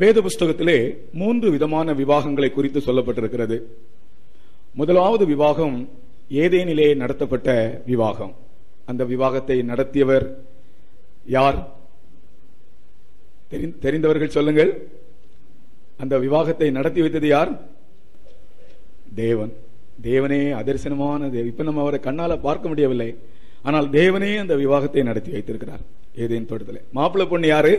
வேத புஸ்தகத்திலே 3 விதமான விவாகங்களை குறித்து சொல்லப்பட்டிருக்கிறது. முதலாவது விவாகம் ஏதேனிலே நடத்தப்பட்ட விவாகம். அந்த விவாகத்தை நடத்தியவர் யார்? தெரிந்தவர்கள் சொல்லுங்கள். அந்த விவாகத்தை நடத்தி வைத்தது யார்? தேவன். தேவனே அதர்சனமான தேவன். இப்ப நம்ம அவரை கண்ணால பார்க்க முடியவில்லை, ஆனால் தேவனே அந்த விவாகத்தை நடத்தி வைத்திருக்கிறார் ஏதேன் தோட்டத்தில். மாப்பிள்ளை பொண்ணு யாரு?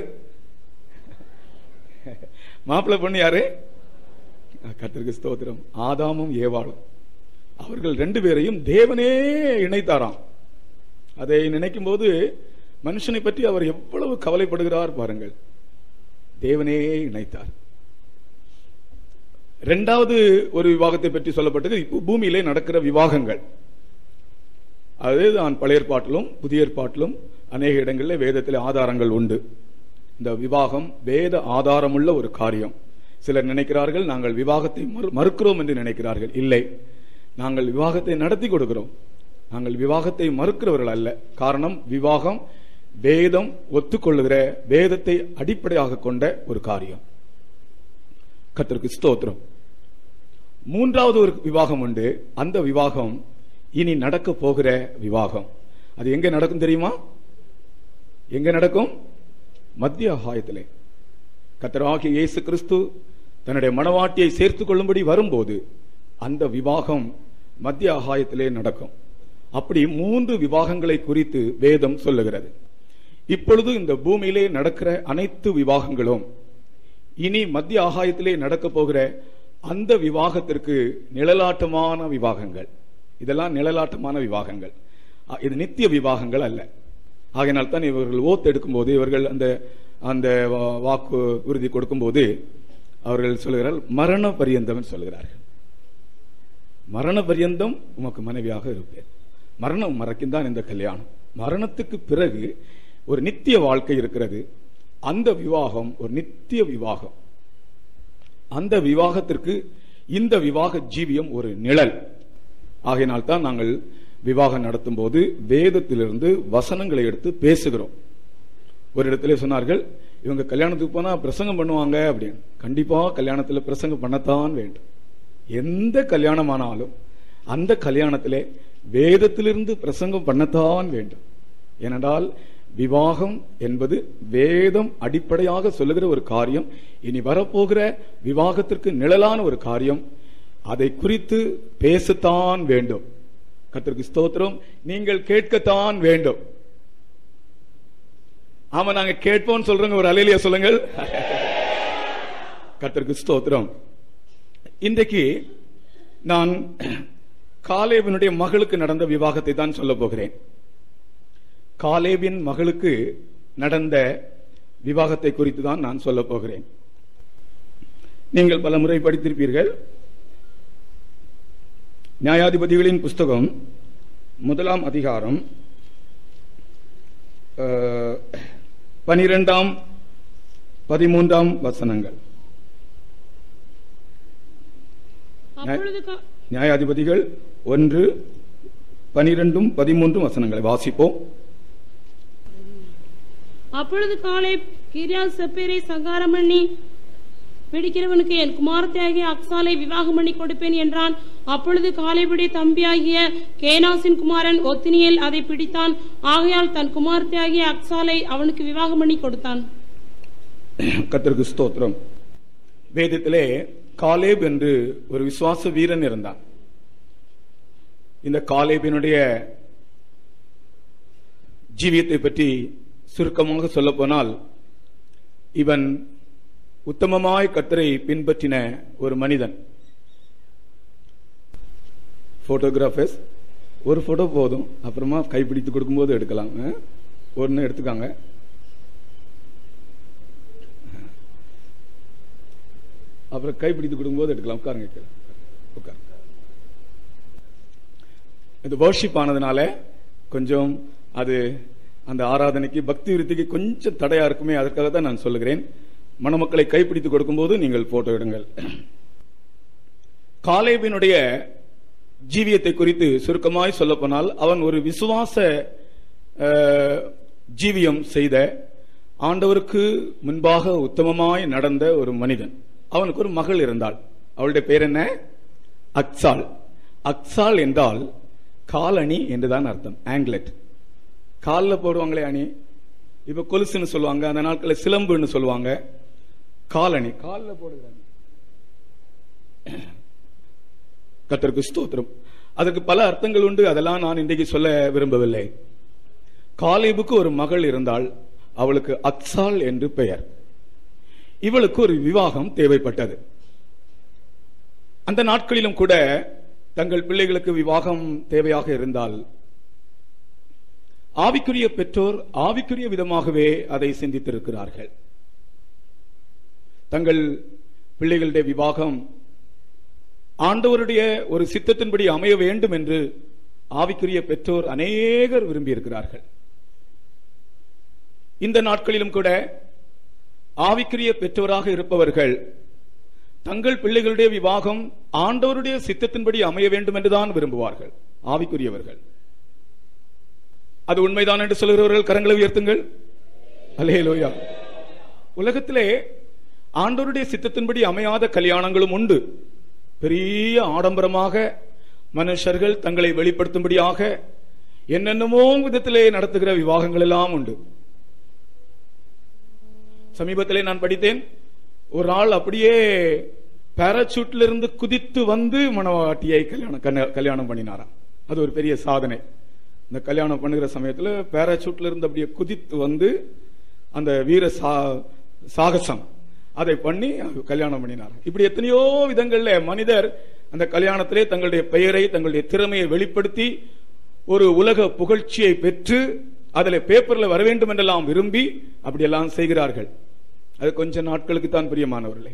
மாப்பிள்ளை பொண்ணு யாரு? கர்த்தருக்கு ஸ்தோத்திரம். ஆதாமும் ஏவாளும். அவர்கள் 2 பேரையும் தேவனே இணைத்தாராம். அதை நினைக்கும் போது மனுஷனை பற்றி அவர் எவ்வளவு கவலைப்படுகிறார் பாருங்கள். தேவனே இணைத்தார். 2வது ஒரு விவாகத்தை பற்றி சொல்லப்பட்டது பூமியிலே நடக்கிற விவாகங்கள். அதுதான் பழைய ஏற்பாட்டிலும் புதிய ஏற்பாட்டிலும் அநேக இடங்களில் வேதத்தில் ஆதாரங்கள் உண்டு. இந்த விவாகம் வேத ஆதாரமுள்ள ஒரு காரியம். சிலர் நினைக்கிறார்கள் நாங்கள் விவாகத்தை மறுக்கிறோம் என்று நினைக்கிறார்கள். இல்லை, நாங்கள் விவாகத்தை நடத்தி கொடுக்கிறோம். நாங்கள் விவாகத்தை மறுக்கிறவர்கள் அல்ல. காரணம், விவாகம் வேதம் ஒத்துக்கொள்ளுகிற, வேதத்தை அடிப்படையாக கொண்ட ஒரு காரியம். கர்த்தருக்கு ஸ்தோத்திரம். 3வது ஒரு விவாகம் உண்டு. அந்த விவாகம் இனி நடக்க போகிற விவாகம். அது எங்க நடக்கும் தெரியுமா? எங்க நடக்கும்? மத்திய ஆகாயத்திலே. கர்த்தராகிய இயேசு கிறிஸ்து தன்னுடைய மணவாட்டியை சேர்த்துக் கொள்ளும்படி வரும்போது அந்த விவாகம் மத்திய ஆகாயத்திலே நடக்கும். அப்படி 3 விவாகங்களை குறித்து வேதம் சொல்லுகிறது. இப்பொழுது இந்த பூமியிலே நடக்கிற அனைத்து விவாகங்களும் இனி மத்திய ஆகாயத்திலே நடக்க போகிற அந்த விவாகத்திற்கு நிழலாட்டமான விவாகங்கள். இதெல்லாம் நிழலாட்டமான விவாகங்கள். இது நித்திய விவாகங்கள் அல்ல. ஆகையினால் தான் இவர்கள் ஓத்து எடுக்கும் போது, இவர்கள் அந்த வாக்கு உறுதி கொடுக்கும் போது அவர்கள் சொல்கிறார்கள் மரண பரியந்தம் சொல்கிறார்கள். மரண பரியந்தம் உமக்கு மனைவியாக இருப்பேன். மரணம் மறைக்கும் தான் இந்த கல்யாணம். மரணத்துக்கு பிறகு ஒரு நித்திய வாழ்க்கை இருக்கிறது. அந்த விவாகம் ஒரு நித்திய விவாகம். அந்த விவாகத்திற்கு இந்த விவாக ஜீவியம் ஒரு நிழல். ஆகையினால் தான் நாங்கள் விவாகம் நடத்தும் போது வேதத்திலிருந்து வசனங்களை எடுத்து பேசுகிறோம். ஒரு இடத்துல சொன்னார்கள், இவங்க கல்யாணத்துக்கு போனா பிரசங்கம் பண்ணுவாங்க அப்படின்னு. கண்டிப்பா கல்யாணத்தில் பிரசங்கம் பண்ணத்தான் வேண்டும். எந்த கல்யாணமானாலும் அந்த கல்யாணத்திலே வேதத்திலிருந்து பிரசங்கம் பண்ணத்தான் வேண்டும். ஏனென்றால் விவாகம் என்பது வேதம் அடிப்படையாக சொல்லுகிற ஒரு காரியம். இனி வரப்போகிற விவாகத்திற்கு நிழலான ஒரு காரியம். அதை குறித்து பேசத்தான் வேண்டும். கர்த்தருக்கு ஸ்தோத்திரம். நீங்கள் கேட்கத்தான் வேண்டும். ஆமா, நாங்க கேட்போம் சொல்றோங்க. ஒரு அல்லேலூயா சொல்லுங்கள். கர்த்தருக்கு ஸ்தோத்திரம். இன்றைக்கு நான் காலேபினுடைய மகளுக்கு நடந்த விவாகத்தை தான் சொல்ல போகிறேன். காலேபின் மகளுக்கு நடந்த விவாகத்தை குறித்து தான் நான் சொல்ல போகிறேன். நீங்கள் பல முறை படித்திருப்பீர்கள். நியாயாதிபதிகளின் புஸ்தகம் 1ஆம் அதிகாரம் 12ஆம் 13ஆம் வசனங்கள். நியாயாதிபதிகள் 1:12-13 வசனங்களை வாசிப்போம். அப்பொழுது காலேப் கிரியாத் செப்பேரை சங்காரம் பண்ணி பிடிக்கிறவனுக்கு என் குமாரத்தியாகிய அக்சாலை விவாகம் பண்ணி கொடுப்பேன் என்றான். அப்பொழுது காலேபுடைய தம்பியாகிய கேனாசின் குமாரன் ஒத்தினியேல் அதை பிடித்தான். ஆகையால் தன் குமாரத்தியாகிய அக்சாலை அவனுக்கு விவாகம் பண்ணி கொடுத்தான். கர்த்தருக்கு ஸ்தோத்திரம். வேதத்திலே காலேப் என்று ஒரு விசுவாச வீரன் இருந்தான். இந்த காலேபினுடைய ஜீவியத்தை பற்றி சுருக்கமாக சொல்ல போனால், இவன் உத்தமமாய் கர்த்தரை பின்பற்றின ஒரு மனிதன். போட்டோகிராஃபர்ஸ் ஒரு போட்டோ போதும், அப்புறமா கைப்பிடித்து கொடுக்கும்போது எடுக்கலாம். ஒன்னு எடுத்துக்காங்க. அப்புறம் கைப்பிடித்து கொடுக்கும்போது எடுக்கலாம். உட்காருங்க. உட்காருங்க. இது வர்ஷிப் ஆனதுனால கொஞ்சம் அது அந்த ஆராதனைக்கு பக்தி விருத்திக்கு கொஞ்சம் தடையா இருக்குமே, அதற்காக தான் நான் சொல்லுகிறேன். மணமக்களை கைப்பிடித்து கொடுக்கும்போது நீங்கள் போட்டோ எடுங்கள். காலேபினுடைய ஜீவியத்தை குறித்து சுருக்கமாய் சொல்ல போனால், அவன் ஒரு விசுவாச ஜீவியம் செய்த, ஆண்டவருக்கு முன்பாக உத்தமமாய் நடந்த ஒரு மனிதன். அவனுக்கு ஒரு மகள் இருந்தாள். அவளுடைய பேர் என்ன? அக்சால். அக்சால் என்றால் காலணி என்றுதான் அர்த்தம். ஆங்க்லெட், காலில் போடுவாங்களே அணி, இப்ப கொலுசுன்னு சொல்லுவாங்க, அந்த நாட்களில் சிலம்புன்னு சொல்லுவாங்க. காலணி காலில் போடுகிறாங்க. கர்த்தருக்கு ஸ்தோத்திரம். அதற்கு பல அர்த்தங்கள் உண்டு, அதெல்லாம் நான் இன்றைக்கு சொல்ல விரும்பவில்லை. காலேபுக்கு ஒரு மகள் இருந்தாள், அவளுக்கு அக்சால் என்று பெயர். இவளுக்கு ஒரு விவாகம் தேவைப்பட்டது. அந்த நாட்களிலும் கூட தங்கள் பிள்ளைகளுக்கு விவாகம் தேவையாக இருந்தால் ஆவிக்குரிய பெற்றோர் ஆவிக்குரிய விதமாகவே அதை சிந்தித்திருக்கிறார்கள். தங்கள் பிள்ளைகளுடைய விவாகம் ஆண்டவருடைய ஒரு சித்தத்தின்படி அமைய வேண்டும் என்று ஆவிக்குரிய பெற்றோர் அநேகர் விரும்பியிருக்கிறார்கள். இந்த நாட்களிலும் கூட ஆவிக்குரிய பெற்றோராக இருப்பவர்கள் தங்கள் பிள்ளைகளுடைய விவாகம் ஆண்டவருடைய சித்தத்தின்படி அமைய வேண்டும் என்றுதான் விரும்புவார்கள். ஆவிக்குரியவர்கள். அது உண்மைதான் என்று சொல்கிறவர்கள் கரங்களை உயர்த்துங்கள். அல்லேலூயா. உலகத்திலே ஆண்டவருடைய சித்தத்தின்படி அமையாத கல்யாணங்களும் உண்டு. பெரிய ஆடம்பரமாக மனுஷர்கள் தங்களை வெளிப்படுத்தும்படியாக என்னென்னமோ விதத்திலே நடத்துகிற விவாகங்கள் எல்லாம் உண்டு. சமீபத்திலே நான் படித்தேன், ஒரு ஆள் அப்படியே பாராசூட்ல இருந்து குதித்து வந்து மணவாட்டியை கல்யாணம் பண்ணினாராம். அது ஒரு பெரிய சாதனை. இந்த கல்யாணம் பண்ணுகிற சமயத்துல பாராசூட்ல இருந்து அப்படியே குதித்து வந்து அந்த வீர சாகசம் அதை பண்ணி கல்யாணம் பண்ணினார். இப்படி எத்தனையோ விதங்கள்ல மனிதர் அந்த கல்யாணத்திலே தங்களுடைய பெயரை, தங்களுடைய திறமையை வெளிப்படுத்தி ஒரு உலக புகழ்ச்சியை பெற்று அதில் பேப்பர்ல வர வேண்டும் என்றெல்லாம் விரும்பி அப்படியெல்லாம் செய்கிறார்கள். அது கொஞ்ச நாட்களுக்கு தான் பிரியமானவர்களே.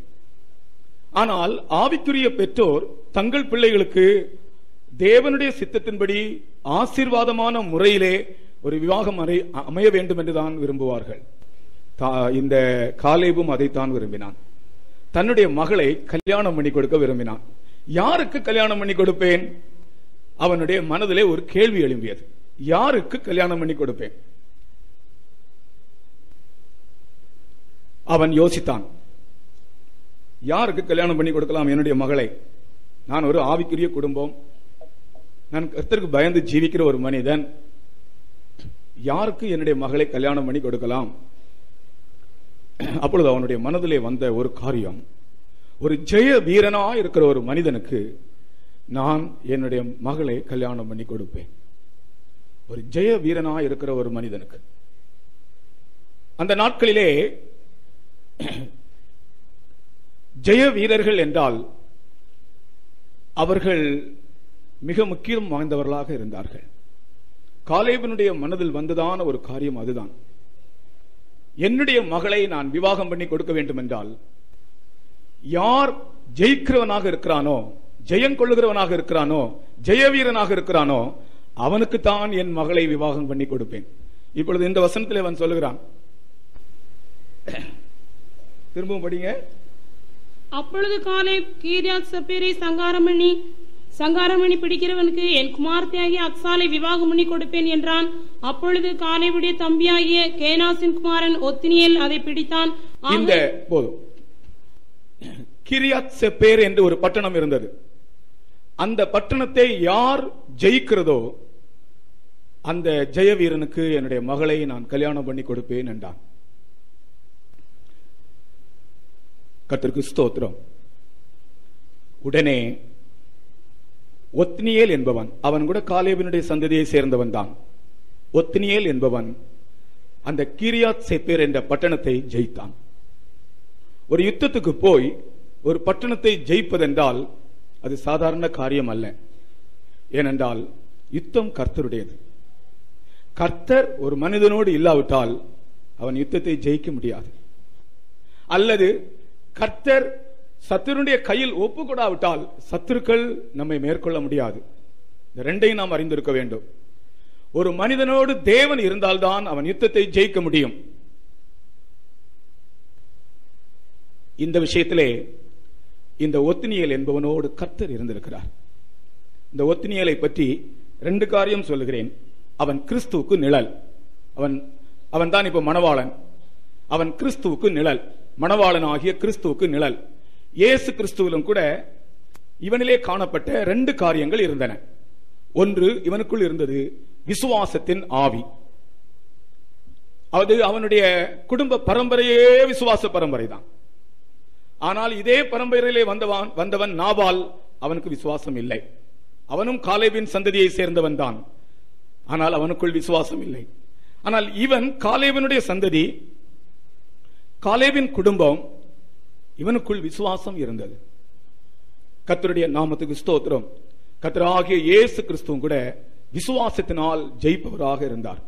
ஆனால் ஆவிக்குரிய பெற்றோர் தங்கள் பிள்ளைகளுக்கு தேவனுடைய சித்தத்தின்படி ஆசீர்வாதமான முறையிலே ஒரு விவாகம் அமைய வேண்டும் என்றுதான் விரும்புவார்கள். இந்த காலேபும் அதைத்தான் விரும்பினான். தன்னுடைய மகளை கல்யாணம் பண்ணி கொடுக்க விரும்பினான். யாருக்கு கல்யாணம் பண்ணி கொடுப்பேன்? அவனுடைய மனதிலே ஒரு கேள்வி எழும்பியது. யாருக்கு கல்யாணம் பண்ணி கொடுப்பேன்? அவன் யோசித்தான், யாருக்கு கல்யாணம் பண்ணி கொடுக்கலாம் என்னுடைய மகளை? நான் ஒரு ஆவிக்குரிய குடும்பம், நான் கர்த்தருக்கு பயந்து ஜீவிக்கிற ஒரு மனிதன், யாருக்கு என்னுடைய மகளை கல்யாணம் பண்ணி கொடுக்கலாம்? அப்பொழுது அவனுடைய மனதிலே வந்த ஒரு காரியம், ஒரு ஜெய வீரனா இருக்கிற ஒரு மனிதனுக்கு நான் என்னுடைய மகளை கல்யாணம் பண்ணி கொடுப்பேன். ஒரு ஜெய வீரனா இருக்கிற ஒரு மனிதனுக்கு. அந்த நாட்களிலே ஜெய வீரர்கள் என்றால் அவர்கள் மிக முக்கியம் வாய்ந்தவர்களாக இருந்தார்கள். காலேபனுடைய மனதில் வந்ததான ஒரு காரியம் அதுதான். என்னுடைய மகளை நான் விவாகம் பண்ணி கொடுக்க வேண்டும் என்றால் யார் ஜெயிக்கிறவனாக இருக்கிறானோ, ஜெயம் கொள்ளுகிறவனாக இருக்கிறானோ, ஜெய வீரனாக இருக்கிறானோ அவனுக்கு தான் என் மகளை விவாகம் பண்ணி கொடுப்பேன். இப்பொழுது இந்த வசனத்தில் அவன் சொல்லுகிறான், திரும்பவும் படிங்க. அப்பொழுது காலேப் கீரியாத் செப்பேரை சங்காரம் பண்ணி பிடிக்கிறவனுக்கு என் குமாரத்தியாகிய அக்சாலை விவாகம் பண்ணி கொடுப்பேன் என்றான். அப்பொழுது காலேபுடைய தம்பியாகிய கேனாசின் குமாரன் ஒத்னியேல் அதை பிடித்தான். இந்த போதும். கீரியாத் செப்பேர் என்று ஒரு பட்டணம் இருந்தது. அந்த பட்டணத்தை யார் ஜெயிக்கிறதோ அந்த ஜெய வீரனுக்கு என்னுடைய மகளை நான் கல்யாணம் பண்ணி கொடுப்பேன் என்றான். கர்த்தருக்கு ஸ்தோத்திரம். உடனே ஒத்னியேல் என்பவன், அவன் கூட காலேபினுடைய சந்ததியை சேர்ந்தவன் தான். ஒத்னியேல் என்பவன் அந்த கீரியாத் செப்பேர் என்ற பட்டணத்தை ஜெயித்தான். ஒரு யுத்தத்துக்கு போய் ஒரு பட்டணத்தை ஜெயிப்பதென்றால் அது சாதாரண காரியம் அல்ல. ஏனென்றால் யுத்தம் கர்த்தருடையது. கர்த்தர் ஒரு மனிதனோடு இல்லாவிட்டால் அவன் யுத்தத்தை ஜெயிக்க முடியாது. அல்லது கர்த்தர் சத்துருடைய கையில் ஒப்பு கொடாவிட்டால் சத்துருக்கள் நம்மை மேற்கொள்ள முடியாது. இந்த ரெண்டையும் நாம் அறிந்திருக்க வேண்டும். ஒரு மனிதனோடு தேவன் இருந்தால்தான் அவன் யுத்தத்தை ஜெயிக்க முடியும். இந்த விஷயத்திலே இந்த ஒத்னியேல் என்பவனோடு கர்த்தர் இருந்திருக்கிறார். இந்த ஒத்னியேலை பற்றி 2 காரியம் சொல்லுகிறேன். அவன் கிறிஸ்துவுக்கு நிழல். அவன் தான் இப்ப மணவாளன். அவன் கிறிஸ்துவுக்கு நிழல், மணவாளனாகிய கிறிஸ்துவுக்கு நிழல். இயேசு கிறிஸ்துவிலும் கூட இவனிலே காணப்பட்ட 2 காரியங்கள் இருந்தன. ஒன்று, இவனுக்குள் இருந்தது விசுவாசத்தின் ஆவி. அது அவனுடைய குடும்ப பரம்பரையே விசுவாச பரம்பரை தான். ஆனால் இதே பரம்பரையிலே வந்தவன் நாபால், அவனுக்கு விசுவாசம் இல்லை. அவனும் காலேபின் சந்ததியை சேர்ந்தவன் தான், ஆனால் அவனுக்குள் விசுவாசம் இல்லை. ஆனால் இவன் காலேபினுடைய சந்ததி, காலேபின் குடும்பம், இவனுக்குள் விசுவாசம் இருந்தது. கர்த்தருடைய நாமத்துக்கு ஸ்தோத்திரம். கர்த்தராகிய இயேசு கிறிஸ்துவும் கூட விசுவாசத்தினால் ஜெயிப்பவராக இருந்தார்.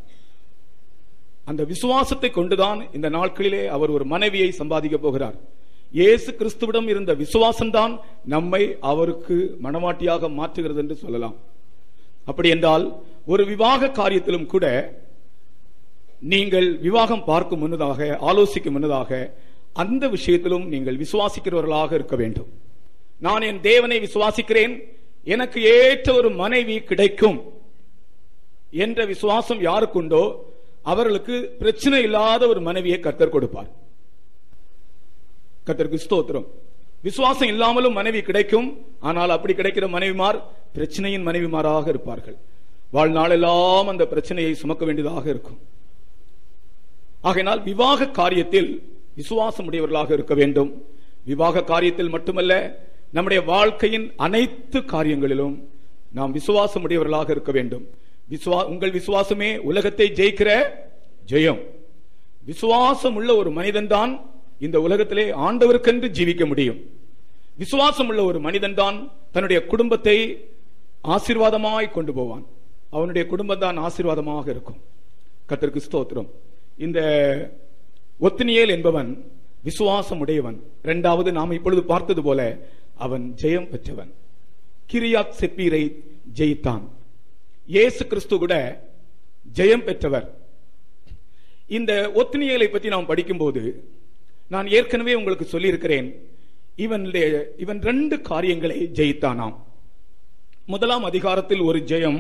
அந்த விசுவாசத்தை கொண்டுதான் இந்த நாட்களிலே அவர் ஒரு மனைவியை சம்பாதிக்க போகிறார். இயேசு கிறிஸ்துவிடம் இருந்த விசுவாசம்தான் நம்மை அவருக்கு மணவாட்டியாக மாற்றுகிறது என்று சொல்லலாம். அப்படி என்றால் ஒரு விவாக காரியத்திலும் கூட நீங்கள் விவாகம் பார்க்கும் முன்னதாக, ஆலோசிக்கும் முன்னதாக, அந்த விஷயத்திலும் நீங்கள் விசுவாசிக்கிறவர்களாக இருக்க வேண்டும். நான் என் தேவனை விசுவாசிக்கிறேன், எனக்கு ஏற்ற ஒரு மனைவி கிடைக்கும் என்ற விசுவாசம் யாருக்குண்டோ அவர்களுக்கு பிரச்சனை இல்லாத ஒரு மனைவியை கர்த்தர் கொடுப்பார். கர்த்தருக்கு ஸ்தோத்திரம். விசுவாசம் இல்லாமலும் மனைவி கிடைக்கும், ஆனால் அப்படி கிடைக்கிற மனைவிமார் பிரச்சனையின் மனைவிமாராக இருப்பார்கள். வாழ்நாளெல்லாம் அந்த பிரச்சனையை சுமக்க வேண்டியதாக இருக்கும். ஆகையினால் விவாக காரியத்தில் விசுவாசம் உடையவர்களாக இருக்க வேண்டும். விவாக காரியத்தில் மட்டுமல்ல, நம்முடைய வாழ்க்கையின் அனைத்து காரியங்களிலும் நாம் விசுவாசம் உடையவர்களாக இருக்க வேண்டும். உங்கள் விசுவாசமே உலகத்தை ஜெயிக்கிற ஜெயம். விசுவாசம் உள்ள ஒரு மனிதன் தான் இந்த உலகத்திலே ஆண்டவருக்கென்று ஜீவிக்க முடியும். விசுவாசம் உள்ள ஒரு மனிதன் தான் தன்னுடைய குடும்பத்தை ஆசீர்வாதமாய் கொண்டு போவான். அவனுடைய குடும்பம் தான் ஆசீர்வாதமாக இருக்கும். கர்த்தருக்கு ஸ்தோத்திரம். இந்த ஒத்னியேல் என்பவன் விசுவாசம் உடையவன். 2வது, நாம் இப்பொழுது பார்த்தது போல அவன் ஜெயம் பெற்றவன். கிரியாத் செப்பீரை ஜெயித்தான். இயேசு கிறிஸ்து கூட ஜெயம் பெற்றவர். இந்த ஒத்னியேலை பற்றி நாம் படிக்கும்போது நான் ஏற்கனவே உங்களுக்கு சொல்லி இருக்கிறேன், இவன் 2 காரியங்களை ஜெயித்தானாம். 1ஆம் அதிகாரத்தில் ஒரு ஜெயம்,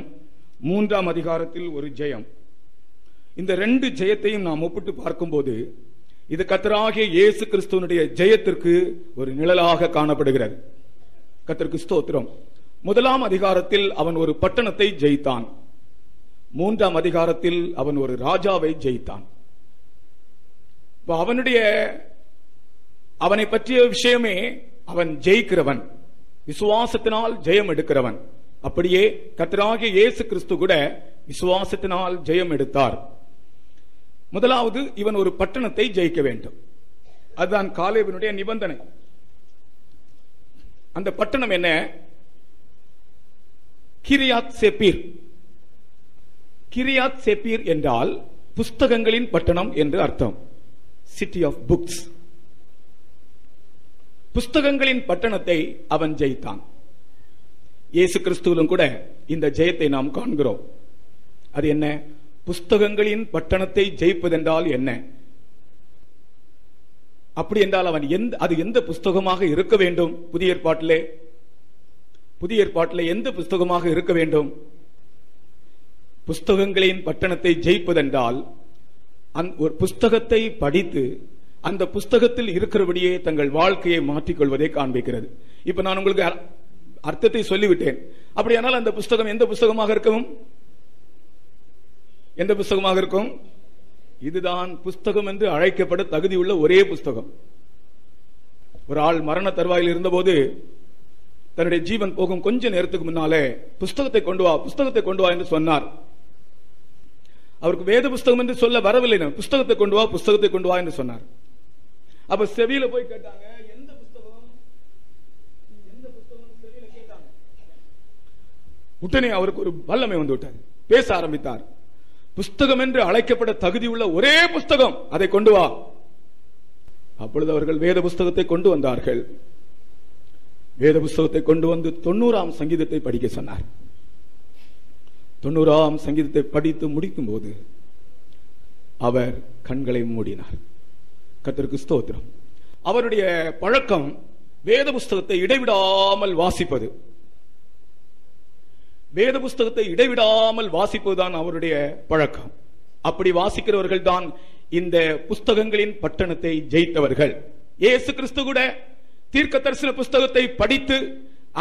3ஆம் அதிகாரத்தில் ஒரு ஜெயம். இந்த 2 ஜெயத்தையும் நாம் ஒப்பிட்டு பார்க்கும்போது இது கர்த்தராகிய இயேசு கிறிஸ்துவினுடைய ஜெயத்திற்கு ஒரு நிழலாக காணப்படுகிறது. கர்த்தருக்கு ஸ்தோத்திரம். 1ஆம் அதிகாரத்தில் அவன் ஒரு பட்டணத்தை ஜெயித்தான். 3ஆம் அதிகாரத்தில் அவன் ஒரு ராஜாவை ஜெயித்தான். அவனை பற்றிய விஷயமே அவன் ஜெயிக்கிறவன், விசுவாசத்தினால் ஜெயம் எடுக்கிறவன். அப்படியே கர்த்தராகிய இயேசு கிறிஸ்து கூட விசுவாசத்தினால் ஜெயம் எடுத்தார். 1வது, இவன் ஒரு பட்டணத்தை ஜெயிக்க வேண்டும். அதுதான் காலேபினுடைய நிபந்தனை. அந்த பட்டணம் என்ன? கிரியாத் செப்பீர். கிரியாத் செப்பீர் என்றால் புஸ்தகங்களின் பட்டணம் என்று அர்த்தம். City of books. புஸ்தகங்களின் பட்டணத்தை அவன் ஜெயித்தான். இயேசு கிறிஸ்துவிலும் கூட இந்த ஜெயத்தை நாம் காண்கிறோம். அது என்ன? புஸ்தகங்களின் பட்டணத்தை ஜெயிப்பதென்றால் என்ன? அப்படி என்றால் அவன் அது எந்த புஸ்தகமாக இருக்க வேண்டும்? புதிய ஏற்பாட்டிலே எந்த புஸ்தகமாக இருக்க வேண்டும்? புஸ்தகங்களின் பட்டணத்தை ஜெயிப்பதென்றால் ஒரு புஸ்தகத்தை படித்து அந்த புஸ்தகத்தில் இருக்கிறபடியே தங்கள் வாழ்க்கையை மாற்றிக்கொள்வதை காண்பிக்கிறது. இப்ப நான் உங்களுக்கு அர்த்தத்தை சொல்லிவிட்டேன். அப்படியானால் அந்த புஸ்தகம் எந்த புஸ்தகமாக இருக்கும்? எந்த புஸ்தகமாக இருக்கும்? இதுதான் புஸ்தகம் என்று அழைக்கப்பட தகுதியுள்ள ஒரே புஸ்தகம். ஒரு ஆள் மரண தருவாயில் இருந்தபோது தன்னுடைய ஜீவன் போகும் கொஞ்ச நேரத்துக்கு முன்னாலே புஸ்தகத்தை கொண்டு வா, புஸ்தகத்தை கொண்டு வா என்று சொன்னார். அவருக்கு வேத புஸ்தகம் என்று சொல்ல வரவில்லை. புஸ்தகத்தை கொண்டு வா, புஸ்தகத்தை கொண்டு வா என்று சொன்னார். அப்ப செவியில போய் கேட்டாங்க, எந்த புஸ்தகம், எந்த புஸ்தகம் செவியில கேட்டாங்க. உடனே அவருக்கு ஒரு வல்லமை வந்து விட்டார். பேச ஆரம்பித்தார். புஸ்தகம் என்று அழைக்கப்பட தகுதியுள்ள ஒரே புஸ்தகம், அதை கொண்டு வா. அப்பொழுது அவர்கள் வேத புஸ்தகத்தை கொண்டு வந்தார்கள். வேத புஸ்தகத்தை கொண்டு வந்து 90ஆம் சங்கீதத்தை படிக்க சொன்னார். 90ஆம் சங்கீதத்தை படித்து முடிக்கும் போது அவர் கண்களை மூடினார். கர்த்தருக்கு ஸ்தோத்திரம். அவருடைய பழக்கம் வேத புஸ்தகத்தை இடைவிடாமல் வாசிப்பது. வேத புஸ்தகத்தை இடைவிடாமல் வாசிப்பதுதான் அவருடைய பழக்கம். அப்படி வாசிக்கிறவர்கள் தான் இந்த புஸ்தகங்களின் பட்டணத்தை ஜெயித்தவர்கள். இயேசு கிறிஸ்து கூட தீர்க்க தரிசன புஸ்தகத்தை படித்து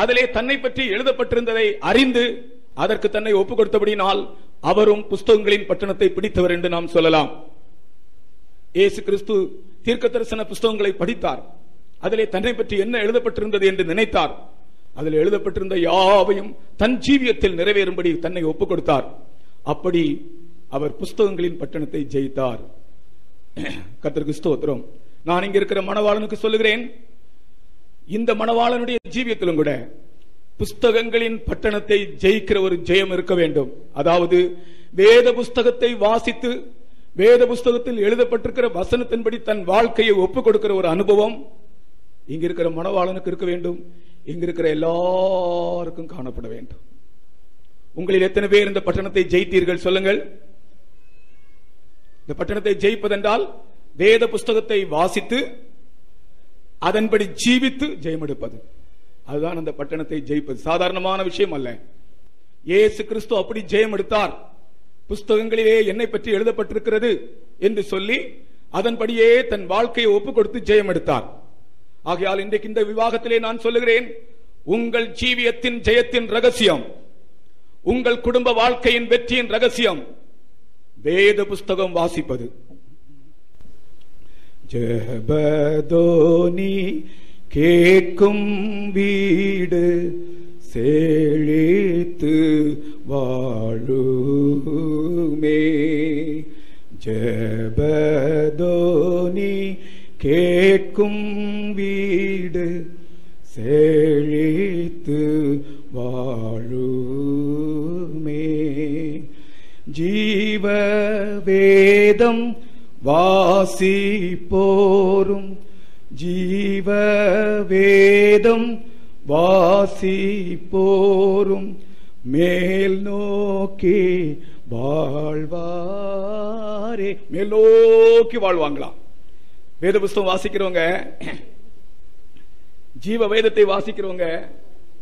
அதிலே தன்னை பற்றி எழுதப்பட்டிருந்ததை அறிந்து அதற்கு தன்னை ஒப்புக் கொடுத்தபடினால் அவரும் புஸ்தகங்களின் பட்டணத்தை பிடித்தவர் என்று நாம் சொல்லலாம். இயேசு கிறிஸ்து தீர்க்க தரிசன புஸ்தகங்களை படித்தார். அதிலே தன்னை பற்றி என்ன எழுதப்பட்டிருந்தது என்று நினைத்தார். அதில் எழுதப்பட்டிருந்த யாவையும் தன் ஜீவியத்தில் நிறைவேறும்படி தன்னை ஒப்புக் கொடுத்தார். அப்படி அவர் புஸ்தகங்களின் பட்டணத்தை ஜெயித்தார். கர்த்தருக்கு ஸ்தோத்திரம். நான் இங்க இருக்கிற மணவாளனுக்கு சொல்லுகிறேன், இந்த மணவாளனுடைய ஜீவியத்திலும் கூட புஸ்தகங்களின் பட்டணத்தை ஜெயிக்கிற ஒரு ஜெயம் இருக்க வேண்டும். அதாவது வேத புஸ்தகத்தை வாசித்து வேத புஸ்தகத்தில் எழுதப்பட்டிருக்கிற வசனத்தின்படி தன் வாழ்க்கையை ஒப்புக் கொடுக்கிற ஒரு அனுபவம் இங்க இருக்கிற மணவாளனுக்கு இருக்க வேண்டும். இங்க இருக்கிற எல்லாருக்கும் காணப்பட வேண்டும். உங்களில் எத்தனை பேர் இந்த பட்டணத்தை ஜெயித்தீர்கள்? சொல்லுங்கள். இந்த பட்டணத்தை ஜெயிப்பதென்றால் வேத புஸ்தகத்தை வாசித்து அதன்படி ஜீவித்து ஜெயம் எடுப்பது. அதுதான் அந்த பட்டணத்தை ஜெயிப்பது. சாதாரணமான விஷயம் அல்ல. இயேசு கிறிஸ்து அப்படி ஜெயம் எடுத்தார். புஸ்தகங்களிலே என்னை பற்றி எழுதப்பட்டிருக்கிறது என்று சொல்லி அதன்படியே தன் வாழ்க்கையை ஒப்புக் கொடுத்து ஜெயம் எடுத்தார். ஆகையால் இன்றைக்கு இந்த விவாகத்திலே நான் சொல்லுகிறேன், உங்கள் ஜீவியத்தின் ஜெயத்தின் ரகசியம், உங்கள் குடும்ப வாழ்க்கையின் வெற்றியின் ரகசியம் வேத புஸ்தகம் வாசிப்பது. ஜெபதோனி கேட்கும் வீடு செழித்து வாழுமே. ஜெபதோனி கேட்கும் வீடு செழித்து வாழுமே. ஜீவ வேதம் வாசிப்போரும் ஜீவ வேதம் வாசிப்போரும் மேல் நோக்கி வாழ்வாரே. மேல் நோக்கி வாழ்வாங்களாம். வேத புஸ்தகம் வாசிக்கிறவங்க, ஜீவ வேதத்தை வாசிக்கிறவங்க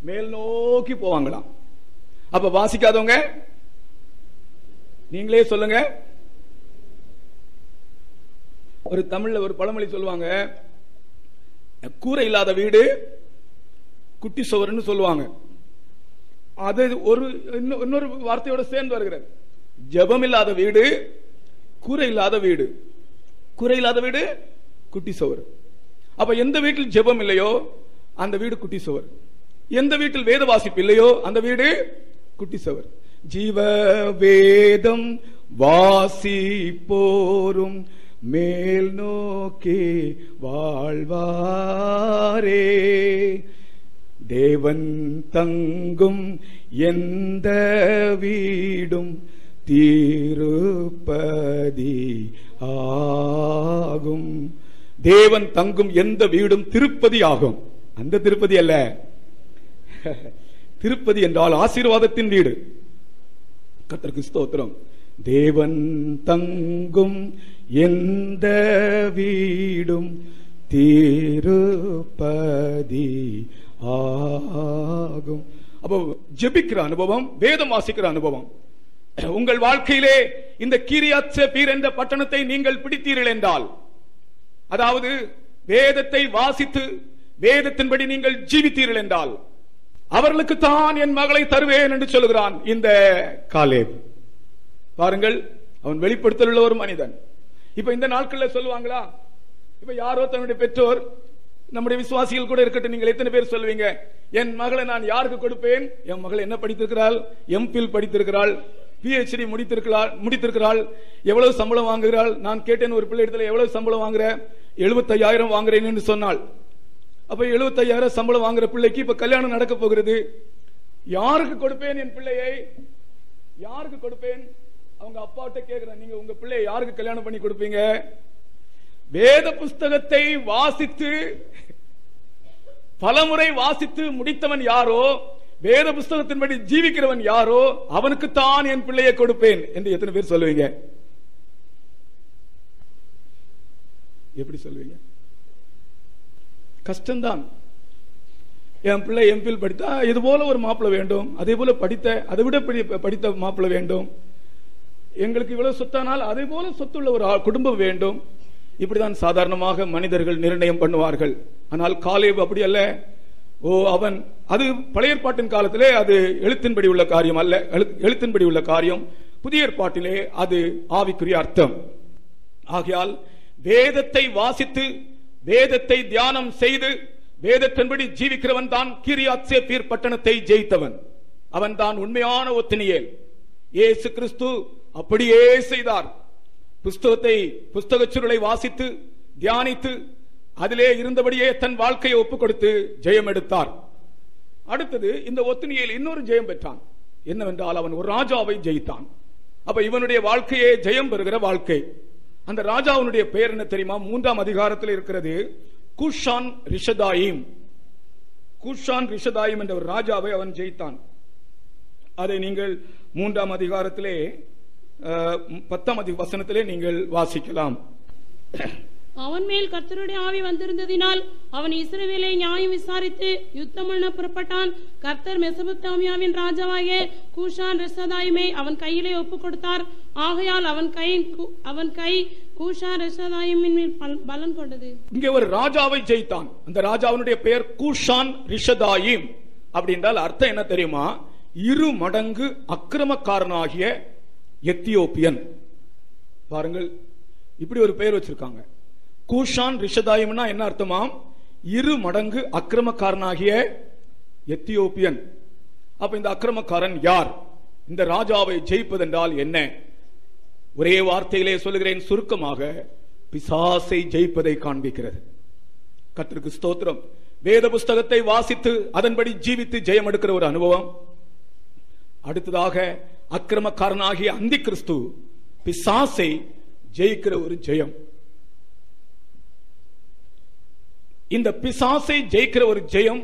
மேல் நோக்கி போவாங்களாம். அப்ப வாசிக்காதவங்க நீங்களே சொல்லுங்க. ஒரு தமிழ்ல ஒரு பழமொழி சொல்லுவாங்க, கூரை இல்லாத வீடு குட்டி சுவர்னு சொல்லுவாங்க. அது ஒரு இன்னொரு வார்த்தையோட சேர்ந்து வருகிறது. ஜெபம் இல்லாத வீடு கூரை இல்லாத வீடு, கூரை இல்லாத வீடு குட்டி சுவர். அப்ப எந்த வீட்டில் ஜெபம் இல்லையோ அந்த வீடு குட்டி சுவர், எந்த வீட்டில் வேத வாசிப்பு இல்லையோ அந்த வீடு குட்டி சுவர். ஜீவ வேதம் வாசிப்போரும் மேல் நோக்கி வாழ்வாரே. தேவன் தங்கும் எந்த வீடும் திருப்பதி ஆகும். தேவன் தங்கும் எந்த வீடும் திருப்பதி ஆகும். அந்த திருப்பதி அல்ல. திருப்பதி என்றால் ஆசீர்வாதத்தின் வீடு. கர்த்தருக்கு ஸ்தோத்திரம். தேவன் தங்கும் எந்த வீடும் திருப்பதி ஆகும். அப்போ ஜெபிக்கிற அனுபவம், வேதம் வாசிக்கிற அனுபவம் உங்கள் வாழ்க்கையிலே இந்த கிரியாத் சேபீர் என்ற பட்டணத்தை நீங்கள் பிடித்தீர்கள் என்றால், அதாவது வேதத்தை வாசித்து வேதத்தின்படி நீங்கள் ஜீவித்தீர்கள் என்றால், அவர்களுக்கு தான் என் மகளை தருவேன் என்று சொல்கிறான் இந்த காலேப். பாருங்கள், அவன் வெளிப்படுத்தல் உள்ள ஒரு மனிதன். இப்ப இந்த நாட்கள்ல சொல்லுவாங்களா? இப்ப யாரோ தன்னுடைய பெற்றோர், நம்முடைய விசுவாசிகள் கூட இருக்கட்டும், நீங்கள் எத்தனை பேர் சொல்லுவீங்க, என் மகளை நான் யாருக்கு கொடுப்பேன்? என் மகள் என்ன படித்திருக்கிறாள்? எம்பில் படித்திருக்கிறாள், PhD முடித்திருக்கிறாள், எவ்வளவு சம்பளம் வாங்குகிறாள்? நான் கேட்டேன் ஒரு பிள்ளை இடத்துல, எவ்வளவு சம்பளம் வாங்குற? 75,000 வாங்குறேன் என்று சொன்னாள். அப்ப 75,000 சம்பளம் வாங்குற பிள்ளைக்கு இப்ப கல்யாணம் நடக்க போகிறது. யாருக்கு கொடுப்பேன் என் பிள்ளையை? யாருக்கு கொடுப்பேன்? அவங்க அப்பாட்ட கேக்குறேன், நீங்க உங்க பிள்ளையை யாருக்கு கல்யாணம் பண்ணி கொடுப்பீங்க? வேத புஸ்தகத்தை வாசித்து பலமுறை வாசித்து முடித்தவன் யாரோ, வேத புஸ்தகத்தின்படி ஜீவிக்கிறவன் யாரோ, அவனுக்குத்தான் என் பிள்ளையை கொடுப்பேன் என்று எத்தனை பேர் சொல்லுவீங்க? எப்படி சொல்லுவீங்க? கஷ்டம்தான். என் பிள்ளை எம்பில் படித்தா இது போல ஒரு மாப்பிள்ளை வேண்டும், அதே போல படித்த அதை விட படித்த மாப்பிள்ளை வேண்டும். எங்களுக்கு இவ்வளவு சொத்தானால் அதே போல சொத்துள்ள ஒரு குடும்பம் வேண்டும். இப்படிதான் சாதாரணமாக மனிதர்கள் நிர்ணயம் பண்ணுவார்கள். ஆனால் காலேப் அப்படி அல்ல. அவன் அது பழைய ஏற்பாட்டின் காலத்திலே அது எழுத்தின்படி உள்ள காரியம் அல்ல, எழுத்தின்படி உள்ள காரியம். புதிய ஏற்பாட்டிலே அது ஆவிக்குரிய அர்த்தம். ஆகையால் வேதத்தை வாசித்து வேதத்தை தியானம் செய்து வேதத்தின்படி ஜீவிக்கிறவன் தான் கிரியாத் சேபீர் பட்டணத்தை ஜெயித்தவன். அவன் தான் உண்மையான ஒத்தினியேல். இயேசு கிறிஸ்து அப்படியே செய்தார். புஸ்தக சுருளை வாசித்து தியானித்து அதிலே இருந்தபடியே தன் வாழ்க்கையை ஒப்புக் கொடுத்து ஜெயம் எடுத்தார். அடுத்தது இந்த ஒத்தினியேல் இன்னொரு ஜெயம் பெற்றான். என்னவென்றால் அவன் ஒரு ராஜாவை ஜெயித்தான். அப்ப இவனுடைய வாழ்க்கையே ஜெயம் பெறுகிற வாழ்க்கை. அந்த ராஜாவுடைய பெயர் என்ன தெரியுமா? 3ஆம் அதிகாரத்தில் இருக்கிறது. கூஷான் ரிஷதாயிம். கூஷான் ரிஷதாயிம் என்ற ஒரு ராஜாவை அவன் ஜெயித்தான். அதை நீங்கள் 3ஆம் அதிகாரத்திலே 10ஆம் வசனத்திலே நீங்கள் வாசிக்கலாம். அவன் மேல் கர்த்தருடைய ஆவி வந்திருந்ததினால் அவன் இஸ்ரவேலை நியாயம் விசாரித்து யுத்தம் பண்ண புறப்பட்டான். கர்த்தர் மெசொப்பொத்தாமியாவின் ராஜாவாகிய கூஷான் ரிஷதாயிமை அவன் கையிலே ஒப்புக் கொடுத்தார். ஆகையால் அவன் கை கூஷான் ரிஷதாயிமின் மேல் பலன் கொண்டது. இங்கே ஒரு ராஜாவை ஜெயித்தான். அந்த ராஜாவுடைய பெயர் கூஷான் ரிஷதாயிம். அப்படி என்றால் அர்த்தம் என்ன தெரியுமா? 2 மடங்கு அக்கிரமக்காரனாகிய எத்தியோப்பியன். பாருங்கள், இப்படி ஒரு பெயர் வச்சிருக்காங்க. கூஷான் ரிஷதாயிம்னா என்ன அர்த்தமாம்? 2 மடங்கு அக்கிரமக்காரனாகிய எத்தியோப்பியன். அப்ப இந்த அக்கிரமக்காரன் யார்? இந்த ராஜாவை ஜெயிப்பதென்றால் என்ன? ஒரே வார்த்தையிலே சொல்லுகிறேன், சுருக்கமாக பிசாசை ஜெயிப்பதை காண்பிக்கிறது. கர்த்தருக்கு ஸ்தோத்திரம். வேத புஸ்தகத்தை வாசித்து அதன்படி ஜீவித்து ஜெயம் எடுக்கிற ஒரு அனுபவம். அடுத்ததாக அக்கிரமக்காரனாகிய அந்தி கிறிஸ்து பிசாசை ஜெயிக்கிற ஒரு ஜெயம். இந்த பிசாசை ஜெயிக்கிற ஒரு ஜெயம்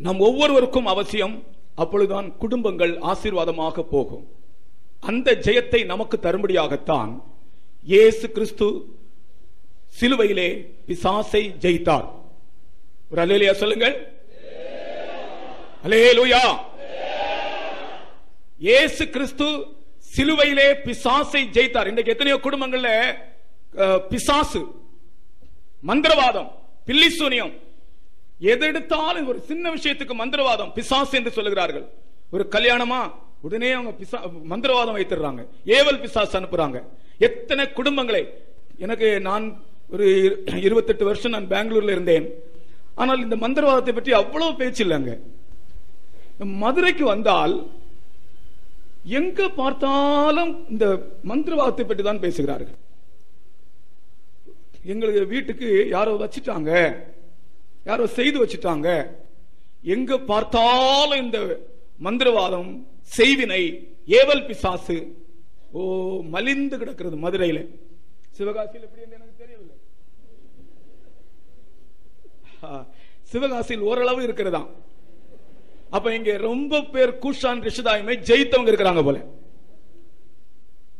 நம் ஒவ்வொருவருக்கும் அவசியம். அப்பொழுதுதான் குடும்பங்கள் ஆசீர்வாதமாக போகும். அந்த ஜெயத்தை நமக்கு தரும்படியாகத்தான் இயேசு கிறிஸ்து சிலுவையிலே பிசாசை ஜெயித்தார். ஒரு அல்லேலூயா சொல்லுங்கள். அல்லேலூயா. இயேசு கிறிஸ்து சிலுவையிலே பிசாசை ஜெயித்தார். இன்றைக்கு எத்தனையோ குடும்பங்கள்ல பிசாசு, மந்திரவாதம், பில்லிசூனியம், எதெடுத்தாலும் ஒரு சின்ன விஷயத்துக்கு மந்திரவாதம், பிசாசு என்று சொல்லுகிறார்கள். ஒரு கல்யாணமா உடனே அவங்க மந்திரவாதம் வைத்துறாங்க, ஏவல் பிசாசு அனுப்புறாங்க. எத்தனை குடும்பங்களை நான் ஒரு 28 வருஷம் நான் பெங்களூர்ல இருந்தேன். ஆனால் இந்த மந்திரவாதத்தை பற்றி அவ்வளவு பேச்சு இல்லைங்க. மதுரைக்கு வந்தால் எங்க பார்த்தாலும் இந்த மந்திரவாதத்தை பற்றி தான் பேசுகிறார்கள். எங்களுக்கு வீட்டுக்கு யாரோ வச்சிட்டாங்க, யாரோ செய்து வச்சிட்டாங்க. எங்க பார்த்தாலும் இந்த மந்திரவாதம், செய்வினை, ஏவல் பிசாசு மலிந்து கிடக்கிறது மதுரையில. சிவகாசியில் எப்படி எனக்கு தெரியவில்லை. சிவகாசியில் ஓரளவு இருக்கிறதா. அப்ப இங்க ரொம்ப பேர் கூஷான் ரிஷதாயிமை ஜெயித்தவங்க இருக்கிறாங்க போல.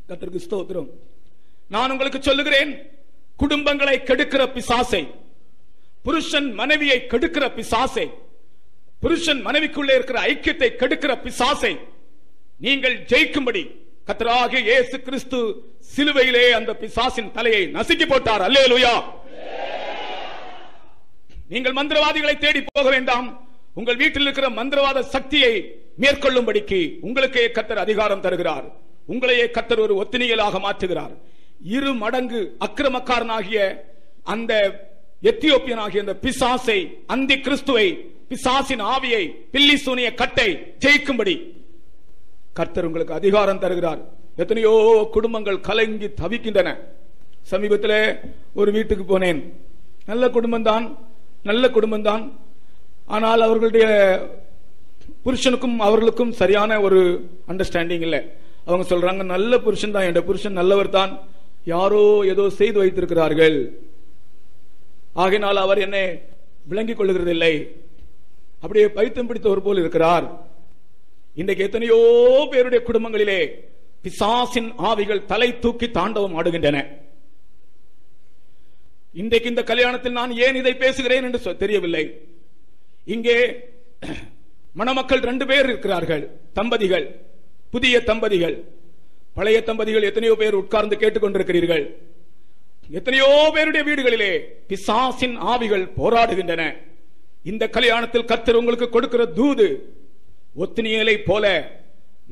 கர்த்தருக்கு ஸ்தோத்திரம். நான் உங்களுக்கு சொல்லுகிறேன், குடும்பங்களை கெடுக்கிற பிசாசை, புருஷன் மனைவியை கெடுக்கிற பிசாசை, புருஷன் மனைவிக்குள்ளே இருக்கிற ஐக்கியத்தை கெடுக்கிற பிசாசை நீங்கள் ஜெயிக்கும்படி கர்த்தராகிய இயேசு கிறிஸ்து சிலுவையிலே அந்த பிசாசின் தலையை நசுக்கி போட்டார். அல்லேலூயா. நீங்கள் மந்திரவாதிகளை தேடி போக வேண்டாம். உங்கள் வீட்டில் இருக்கிற மந்திரவாத சக்தியை மேற்கொள்ளும்படிக்கு உங்களுக்கே கர்த்தர் அதிகாரம் தருகிறார். உங்களையே கர்த்தர் ஒரு ஒத்தினியலாக மாற்றுகிறார். 2 மடங்கு அக்கிரமக்காரனாகிய அந்த எத்தியோப்பியனாகிய அந்த பிசாசை, அந்தி கிறிஸ்துவை, பிசாசின் ஆவியை, பில்லிசூனிய கட்டை ஜெயிக்கும்படி கர்த்தர் உங்களுக்கு அதிகாரம் தருகிறார். எத்தனையோ குடும்பங்கள் கலங்கி தவிக்கின்றன. சமீபத்தில் ஒரு வீட்டுக்கு போனேன். நல்ல குடும்பம்தான், நல்ல குடும்பம்தான். ஆனால் அவர்களுடைய புருஷனுக்கும் அவர்களுக்கும் சரியான ஒரு அண்டர்ஸ்டாண்டிங் இல்லை. அவங்க சொல்றாங்க, நல்ல புருஷன் தான், என் புருஷன் நல்லவர் தான், யாரோ ஏதோ செய்து வைத்திருக்கிறார்கள், ஆகையினால் அவர் என்னை விளங்கிக் கொள்ளுகிறதில்லை, அப்படியே பைத்தியம் பிடித்தவர் போல் இருக்கிறார். இன்றைக்கு எத்தனையோ பேருடைய குடும்பங்களிலே பிசாசின் ஆவிகள் தலை தூக்கி தாண்டவம் ஆடுகின்றன. இன்றைக்கு இந்த கல்யாணத்தில் நான் ஏன் இதை பேசுகிறேன் என்று தெரியவில்லை. இங்கே மணமக்கள் 2 பேர் இருக்கிறார்கள், தம்பதிகள். புதிய தம்பதிகள், பழைய தம்பதிகள் எத்தனையோ பேர் உட்கார்ந்து கேட்டுக்கொண்டிருக்கிறீர்கள். எத்தனையோ பேருடைய வீடுகளிலே பிசாசின் ஆவிகள் போராடுகின்றன. இந்த கல்யாணத்தில் கர்த்தர் உங்களுக்கு கொடுக்கிற தூது, ஒத்னியேலை போல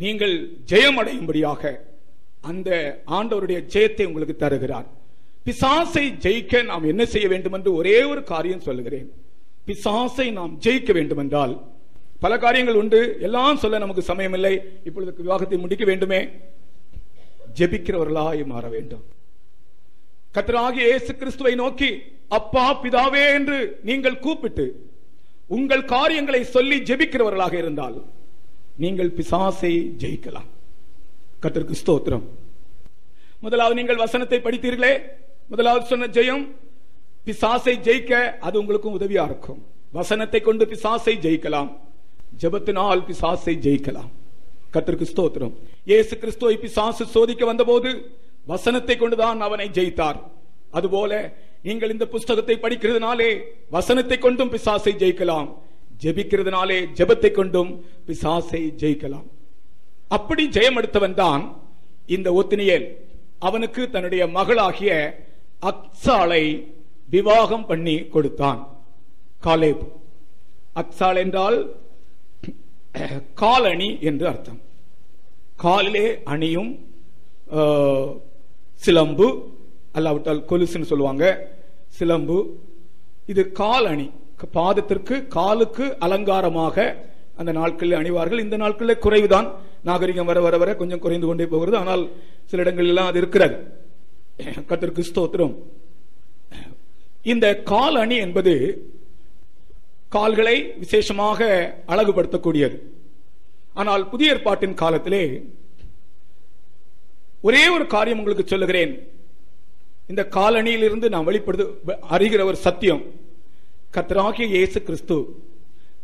நீங்கள் ஜெயம் அடையும்படியாக அந்த ஆண்டவருடைய ஜெயத்தை உங்களுக்கு தருகிறார். பிசாசை ஜெயிக்க நாம் என்ன செய்ய வேண்டும் என்று ஒரே ஒரு காரியம் சொல்லுகிறேன். பிசாசை நாம் ஜெயிக்க வேண்டும் என்றால் பல காரியங்கள் உண்டு, எல்லாம் சொல்ல நமக்கு சமயம் இல்லை. இப்பொழுது விவாகத்தை முடிக்க வேண்டுமே. ஜெபிக்கிறவர்களாய் மாற வேண்டும். கர்த்தராகிய இயேசு கிறிஸ்துவை நோக்கி அப்பா பிதாவே என்று நீங்கள் கூப்பிட்டு உங்கள் காரியங்களை சொல்லி ஜெபிக்கிறவர்களாக இருந்தால் நீங்கள் பிசாசை ஜெயிக்கலாம். கர்த்தருக்கு ஸ்தோத்திரம். முதலாவது நீங்கள் வசனத்தை படித்தீர்களே, முதலாவது சொன்ன ஜெயம் பிசாசை ஜெயிக்க அது உங்களுக்கு உதவியா இருக்கும். வசனத்தை கொண்டு பிசாசை ஜெயிக்கலாம், ஜெபத்தினால் பிசாசை ஜெயிக்கலாம். கர்த்தருக்கு ஸ்தோத்திரம். இயேசு கிறிஸ்துவை பிசாசு சோதிக்க வந்தபோது வசனத்தை கொண்டுதான் அவனை ஜெயித்தார். அதுபோல நீங்கள் இந்த புஸ்தகத்தை படிக்கிறதுனாலே வசனத்தை கொண்டும் பிசாசை ஜெயிக்கலாம், ஜெபிக்கிறதுனாலே ஜெபத்தை கொண்டும் பிசாசை ஜெயிக்கலாம். அப்படி ஜெயம் எடுத்தவன் தான் இந்த ஒத்னியேல். அவனுக்கு தன்னுடைய மகளாகிய அக்சாளை விவாகம் பண்ணி கொடுத்தான். காலேப். அக்சாள் என்றால் காலணி என்று அர்த்தம். காலிலே அணியும் சிலம்பு, அல்லாவிட்டால் கொலுசுன்னு சொல்லுவாங்க, சிலம்பு. இது காலணி, பாதத்திற்கு காலுக்கு அலங்காரமாக அந்த நாட்களில் அணிவார்கள். இந்த நாட்களில் குறைவுதான், நாகரிகம் வர வர வர கொஞ்சம் குறைந்து கொண்டே போகிறது. ஆனால் சில இடங்கள் எல்லாம் அது இருக்கிறது. கர்த்தருக்கு ஸ்தோத்திரம். இந்த கால் அணி என்பது கால்களை விசேஷமாக அழகுபடுத்தக்கூடியது. ஆனால் புதிய ஏற்பாட்டின் காலத்திலே ஒரே ஒரு காரியம் உங்களுக்கு சொல்லுகிறேன். இந்த காலணியிலிருந்து நாம் வெளிப்படுத்த அறிகிற ஒரு சத்தியம், கர்த்தராகிய இயேசு கிறிஸ்து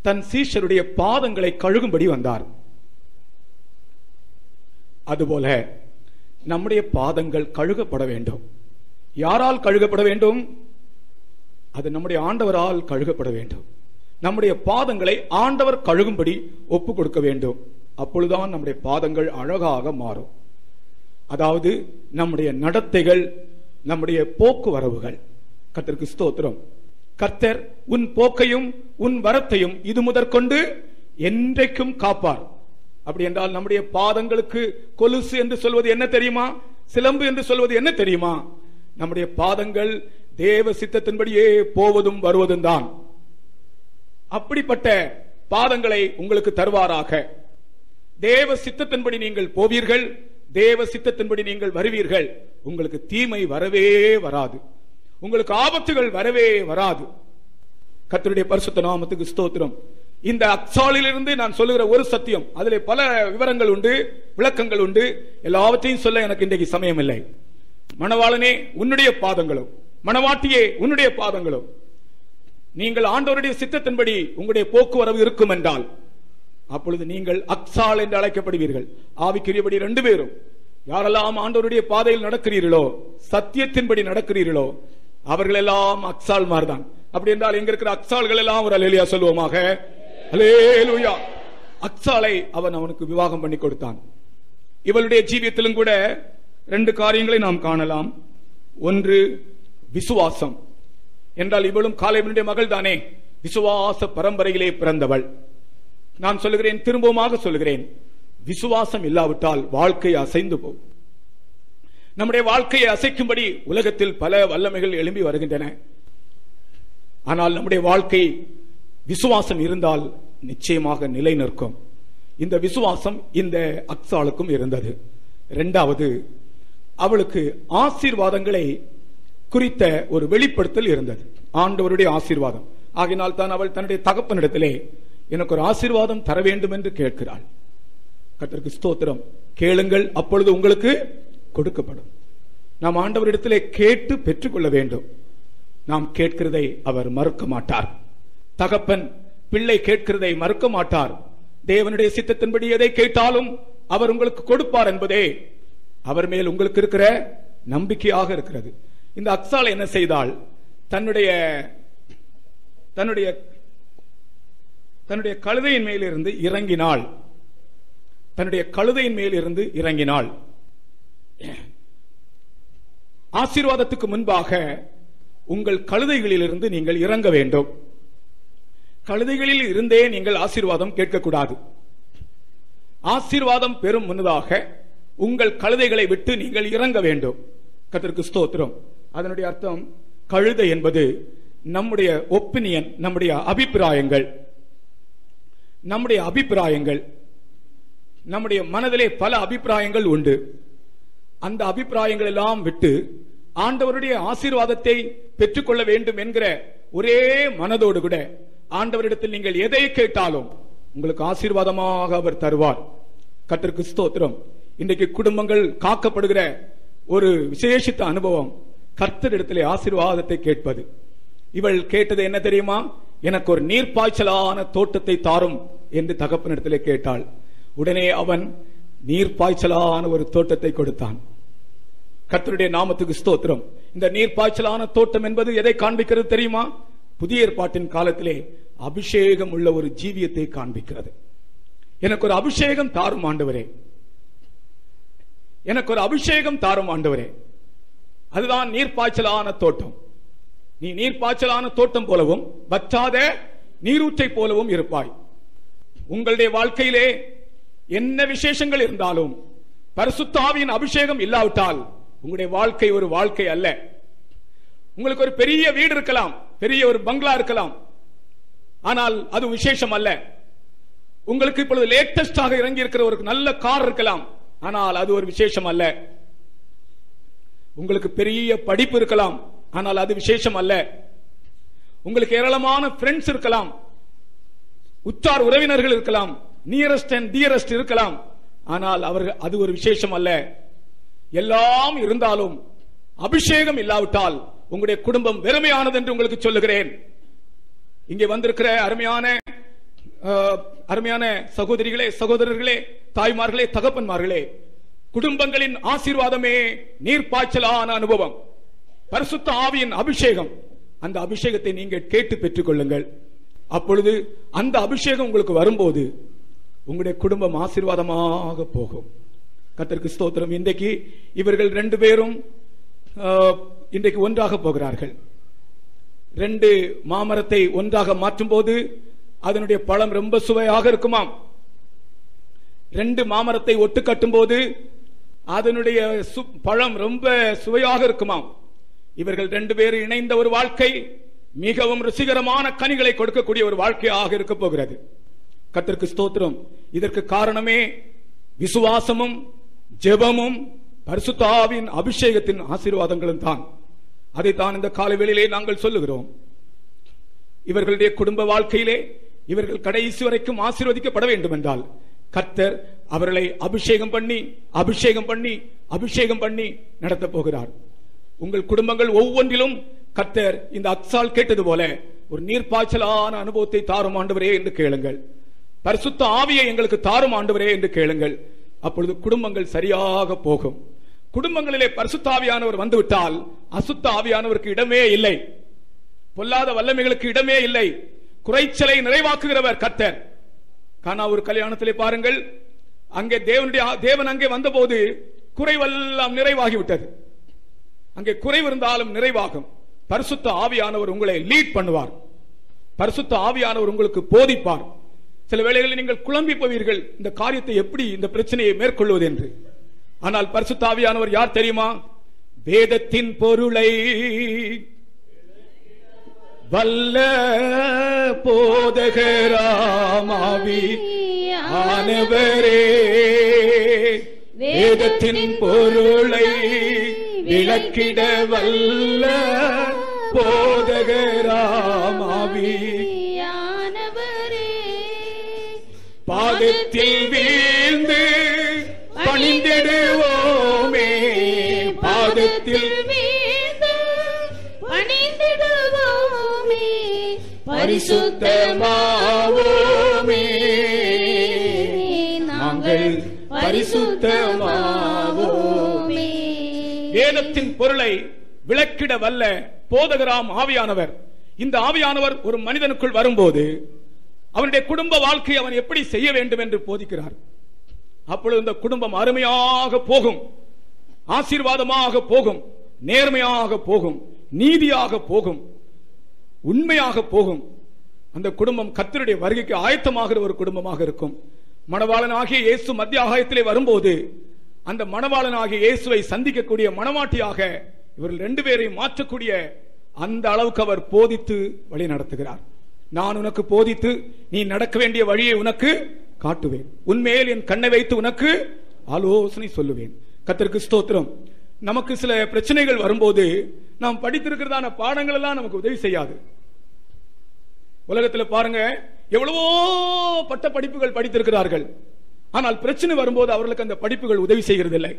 தன் சீஷருடைய பாதங்களை கழுகும்படி வந்தார். அதுபோல நம்முடைய பாதங்கள் கழுகப்பட வேண்டும். யாரால் கழுகப்பட வேண்டும்? அது நம்முடைய ஆண்டவரால் கழுகப்பட வேண்டும். நம்முடைய பாதங்களை ஆண்டவர் கழுகும்படி ஒப்பு கொடுக்க வேண்டும். அப்பொழுதுதான் நம்முடைய பாதங்கள் அழகாக மாறும். அதாவது நம்முடைய நடத்தைகள், நம்முடைய போக்குவரவுகள். கர்த்தருக்கு ஸ்தோத்திரம். கர்த்தர் உன் போக்கையும் உன் வரத்தையும் இது முதற்கொண்டு என்றைக்கும் காப்பார். அப்படி என்றால் நம்முடைய பாதங்களுக்கு கொலுசு என்று சொல்வது என்ன தெரியுமா? சிலம்பு என்று சொல்வது என்ன தெரியுமா? நம்முடைய பாதங்கள் தேவ சித்தத்தின்படியே போவதும் வருவதும் தான். அப்படிப்பட்ட பாதங்களை உங்களுக்கு தருவாராக. தேவ சித்தத்தின்படி நீங்கள் போவீர்கள், தேவ சித்தத்தின்படி நீங்கள் வருவீர்கள். உங்களுக்கு தீமை வரவே வராது, உங்களுக்கு ஆபத்துகள் வரவே வராது. கர்த்தருடைய பரிசுத்த நாமத்துக்கு ஸ்தோத்திரம். இந்த அக்சாலிலிருந்து நான் சொல்லுகிற ஒரு சத்தியம், அதிலே பல விவரங்கள் உண்டு, விளக்கங்கள் உண்டு. எல்லாவற்றையும் சொல்ல எனக்கு இன்றைக்கு சமயம் இல்லை. மணவாளனே உன்னுடைய பாதங்களும், மணவாட்டியே உன்னுடைய பாதங்களும், நீங்கள் ஆண்டவருடைய சித்தத்தின்படி உங்களுடைய போக்குவரவு இருக்கும் என்றால் அப்பொழுது நீங்கள் அக்சால் என்று அழைக்கப்படுவீர்கள். ஆவிக்குரியபடி ரெண்டு பேரும் யாரெல்லாம் ஆண்டவருடைய பாதையில் நடக்கிறீர்களோ, சத்தியத்தின்படி நடக்கிறீர்களோ, அவர்கள் எல்லாம் அக்சால் மார்தான். அப்படி என்றால் எங்க இருக்கிற அக்சால்கள் எல்லாம் ஒரு அல்லேலூயா சொல்லுவோமாக. அல்லேலூயா. அக்சாலை அவனுக்கு விவாகம் பண்ணி கொடுத்தான். இவளுடைய ஜீவியத்திலும் கூட ரெண்டு காரியங்களை நாம் காணலாம். ஒன்று விசுவாசம் என்றால் இவளும் காலேபினுடைய மகள் தானே, விசுவாச பரம்பரையிலே பிறந்தவள். நான் சொல்லுகிறேன், திரும்பவுமாக சொல்லுகிறேன், விசுவாசம் இல்லாவிட்டால் வாழ்க்கை அசைந்து போகும். நம்முடைய வாழ்க்கையை அசைக்கும்படி உலகத்தில் பல வல்லமைகள் எழும்பி வருகின்றன. ஆனால் நம்முடைய வாழ்க்கை விசுவாசம் இருந்தால் நிச்சயமாக நிலை நிற்கும். இந்த விசுவாசம் இந்த அக்சாளுக்கும் இருந்தது. இரண்டாவது, அவளுக்கு ஆசீர்வாதங்களை குறித்த ஒரு வெளிப்படுத்தல் இருந்தது, ஆண்டவருடைய ஆசீர்வாதம். ஆகினால் தான் அவள் தன்னுடைய தகப்பனிடத்திலே எனக்கு ஒரு ஆசீர்வாதம் தர வேண்டும் என்று கேட்கிறாள். கர்த்தருக்கு ஸ்தோத்திரம். கேளுங்கள், அப்பொழுது உங்களுக்கு கொடுக்கப்படும். நாம் ஆண்டவரிடத்திலே கேட்டு பெற்றுக்கொள்ள வேண்டும். நாம் கேட்கிறதை அவர் மறுக்க மாட்டார். தகப்பன் பிள்ளை கேட்கிறதை மறுக்க மாட்டார். தேவனுடைய சித்தத்தின்படி எதை கேட்டாலும் அவர் உங்களுக்கு கொடுப்பார் என்பதே அவர் மேல் உங்களுக்கு இருக்கிற நம்பிக்கையாக இருக்கிறது. இந்த அக்சால் என்ன செய்தாள்? தன்னுடைய கழுதையின் மேலிருந்து இறங்கினாள். தன்னுடைய கழுதையின் மேல் இருந்து இறங்கினாள். ஆசீர்வாதத்துக்கு முன்பாக உங்கள் கழுதைகளிலிருந்து நீங்கள் இறங்க வேண்டும். கழுதைகளில் இருந்தே நீங்கள் ஆசீர்வாதம் கேட்கக்கூடாது. ஆசீர்வாதம் பெறும் முன்னதாக உங்கள் கழுதைகளை விட்டு நீங்கள் இறங்க வேண்டும். கர்த்தருக்கு ஸ்தோத்திரம். அதனுடைய அர்த்தம், கழுதை என்பது நம்முடைய ஒப்பீனியன், நம்முடைய அபிப்பிராயங்கள். நம்முடைய மனதிலே பல அபிப்பிராயங்கள் உண்டு. அந்த அபிப்பிராயங்கள் எல்லாம் விட்டு ஆண்டவருடைய ஆசீர்வாதத்தை பெற்றுக்கொள்ள வேண்டும் என்கிற ஒரே மனதோடு கூட ஆண்டவரிடத்தில் நீங்கள் எதை கேட்டாலும் உங்களுக்கு ஆசீர்வாதமாக அவர் தருவார். கர்த்தருக்கு ஸ்தோத்திரம். இன்றைக்கு குடும்பங்கள் காக்கப்படுகிற ஒரு விசேஷித்த அனுபவம் கர்த்தரிடத்திலே ஆசீர்வாதத்தை கேட்பது. இவள் கேட்டது என்ன தெரியுமா? எனக்கு ஒரு நீர்ப்பாய்ச்சலான தோட்டத்தை தாரும் என்று தகப்பனிடத்திலே கேட்டாள். உடனே அவன் நீர்ப்பாய்ச்சலான ஒரு தோட்டத்தை கொடுத்தான். கர்த்தருடைய நாமத்துக்கு ஸ்தோத்திரம். இந்த நீர்ப்பாய்ச்சலான தோட்டம் என்பது எதை காண்பிக்கிறது தெரியுமா? புதிய ஏற்பாட்டின் காலத்திலே அபிஷேகம் உள்ள ஒரு ஜீவியத்தை காண்பிக்கிறது. எனக்கு ஒரு அபிஷேகம் தாரும் ஆண்டவரே, எனக்கு ஒரு அபிஷேகம் தாரும் ஆண்டவரே. அதுதான் நீர்ப்பாய்ச்சலான தோட்டம். நீ நீர்ப்பாய்ச்சலான தோட்டம் போலவும் வற்றாத நீரூற்றை போலவும் இருப்பாய். உங்களுடைய வாழ்க்கையிலே என்ன விசேஷங்கள் இருந்தாலும் பரிசுத்த ஆவியின் அபிஷேகம் இல்லாவிட்டால் உங்களுடைய வாழ்க்கை ஒரு வாழ்க்கை அல்ல. உங்களுக்கு ஒரு பெரிய வீடு இருக்கலாம், பெரிய ஒரு பங்களா இருக்கலாம், ஆனால் அது விசேஷம் அல்ல. உங்களுக்கு இப்பொழுது லேட்டஸ்டாக இறங்கி இருக்கிற ஒரு நல்ல கார் இருக்கலாம், ஆனால் அது ஒரு விசேஷம் அல்ல. உங்களுக்கு பெரிய படிப்பு இருக்கலாம், ஆனால் அது விசேஷம் அல்ல. உங்களுக்கு ஏராளமான ஃப்ரெண்ட்ஸ் இருக்கலாம், உற்றார் உறவினர்கள் இருக்கலாம், நியரஸ்ட் அண்ட் டியரஸ்ட் இருக்கலாம், ஆனால் அவர்கள் அது ஒரு விசேஷம் அல்ல. எல்லாம் இருந்தாலும் அபிஷேகம் இல்லாவிட்டால் உங்களுடைய குடும்பம் வெறுமையானது என்று உங்களுக்கு சொல்லுகிறேன். இங்கே வந்திருக்கிற அருமையான சகோதரிகளே, சகோதரர்களே, தாய்மார்களே, தகப்பன்மார்களே, குடும்பங்களின் ஆசீர்வாதமே நீர்ப்பாய்ச்சலான அனுபவம், பரிசுத்த ஆவியின் அபிஷேகம். அந்த அபிஷேகத்தை நீங்கள் கேட்டு பெற்றுக் கொள்ளுங்கள். அப்பொழுது அந்த அபிஷேகம் உங்களுக்கு வரும்போது உங்களுடைய குடும்பம் ஆசீர்வாதமாக போகும். கர்த்தருக்கு ஸ்தோத்திரம். இன்றைக்கு இவர்கள் 2 பேரும் இன்றைக்கு ஒன்றாக போகிறார்கள். 2 மாமரத்தை ஒன்றாக மாற்றும் போது அதனுடைய பழம் ரொம்ப சுவையாக இருக்குமாம். 2 மாமரத்தை ஒட்டு கட்டும் போது அதனுடைய பழம் ரொம்ப சுவையாக இருக்குமாம். இவர்கள் 2 பேரும் இணைந்த ஒரு வாழ்க்கை மிகவும் ருசிகரமான கனிகளை கொடுக்கக்கூடிய ஒரு வாழ்க்கையாக இருக்க போகிறது. கர்த்தருக்கு ஸ்தோத்திரம். இதற்கு காரணமே விசுவாசமும் ஜெபமும் பரிசுத்த ஆவியின் அபிஷேகத்தின் ஆசீர்வாதங்களும் தான். அதைத்தான் இந்த காலவேளையிலே நாங்கள் சொல்லுகிறோம். இவர்களுடைய குடும்ப வாழ்க்கையிலே இவர்கள் கடைசி வரைக்கும் ஆசீர்வதிக்கப்பட வேண்டும் என்றால் கர்த்தர் அவர்களை அபிஷேகம் பண்ணி நடத்த போகிறார். உங்கள் குடும்பங்கள் ஒவ்வொன்றிலும் கர்த்தர் இந்த அக்சால் கேட்டது போல ஒரு நீர்ப்பாய்ச்சலான அனுபவத்தை தாரும் ஆண்டவரே என்று கேளுங்கள். பரிசுத்த ஆவியை எங்களுக்கு தாரும் ஆண்டவரே என்று கேளுங்கள். அப்பொழுது குடும்பங்கள் சரியாக போகும். குடும்பங்களிலே பரிசுத்த ஆவியானவர் வந்துவிட்டால் அசுத்த ஆவியானவருக்கு இடமே இல்லை, பொல்லாத வல்லமைகளுக்கு இடமே இல்லை. குறைச்சலை நிறைவாக்குகிறவர் கர்த்தர். கானா ஒரு கல்யாணத்திலே பாருங்கள், அங்கே தேவன் அங்கே வந்தபோது குறைவெல்லாம் நிறைவாகிவிட்டது. அங்கே குறைவு இருந்தாலும் நிறைவாகும். பரிசுத்த ஆவியானவர் உங்களை லீட் பண்ணுவார். பரிசுத்த ஆவியானவர் உங்களுக்கு போதிப்பார். சில வேளைகளில் நீங்கள் குழம்பி போவீர்கள், இந்த காரியத்தை எப்படி இந்த பிரச்சனையை மேற்கொள்வது என்று. ஆனால் பரிசுத்த ஆவியானவர் யார் தெரியுமா? வேதத்தின் பொருளை வல்ல போதகராமாவி ஆனவரே, வேதத்தின் பொருளை விளக்கிட வல்ல போதகராமாவி பாதத்தில் வீழ்ந்து பணிந்திடுவோமே, பாதத்தில் வீழ்ந்து பணிந்திடுவோமே, பரிசுத்தமாவோமே, நாங்கள் பரிசுத்தமாவோமே. வேதத்தின் பொருளை விளக்கிட வல்ல போதகராம் ஆவியானவர். இந்த ஆவியானவர் ஒரு மனிதனுக்குள் வரும்போது அவனுடைய குடும்ப வாழ்க்கை அவன் எப்படி செய்ய வேண்டும் என்று போதிக்கிறார். அப்பொழுது இந்த குடும்பம் அருமையாக போகும், ஆசீர்வாதமாக போகும், நேர்மையாக போகும், நீதியாக போகும், உண்மையாக போகும். அந்த குடும்பம் கர்த்தருடைய வருகைக்கு ஆயத்தமாகிற ஒரு குடும்பமாக இருக்கும். மணவாளனாகிய இயேசு மத்திய ஆகாயத்திலே வரும்போது அந்த மணவாளனாகிய இயேசுவை சந்திக்கக்கூடிய மணவாட்டியாக இவர்கள் 2 பேரையும் மாற்றக்கூடிய அந்த அளவுக்கு அவர் போதித்து வழி நடத்துகிறார். நான் உனக்கு போதித்து நீ நடக்க வேண்டிய வழியை உனக்கு காட்டுவேன், உன்மேல் என் கண்ணை வைத்து உனக்கு ஆலோசனை சொல்லுவேன். கர்த்தருக்கு ஸ்தோத்திரம். நமக்கு சில பிரச்சனைகள் வரும்போது நாம் படித்திருக்கிறதான பாடங்கள் எல்லாம் நமக்கு உதவி செய்யாது. உலகத்தில் பாருங்க, எவ்வளவோ பட்ட படிப்புகள் படித்திருக்கிறார்கள், ஆனால் பிரச்சனை வரும்போது அவர்களுக்கு அந்த படிப்புகள் உதவி செய்கிறது இல்லை.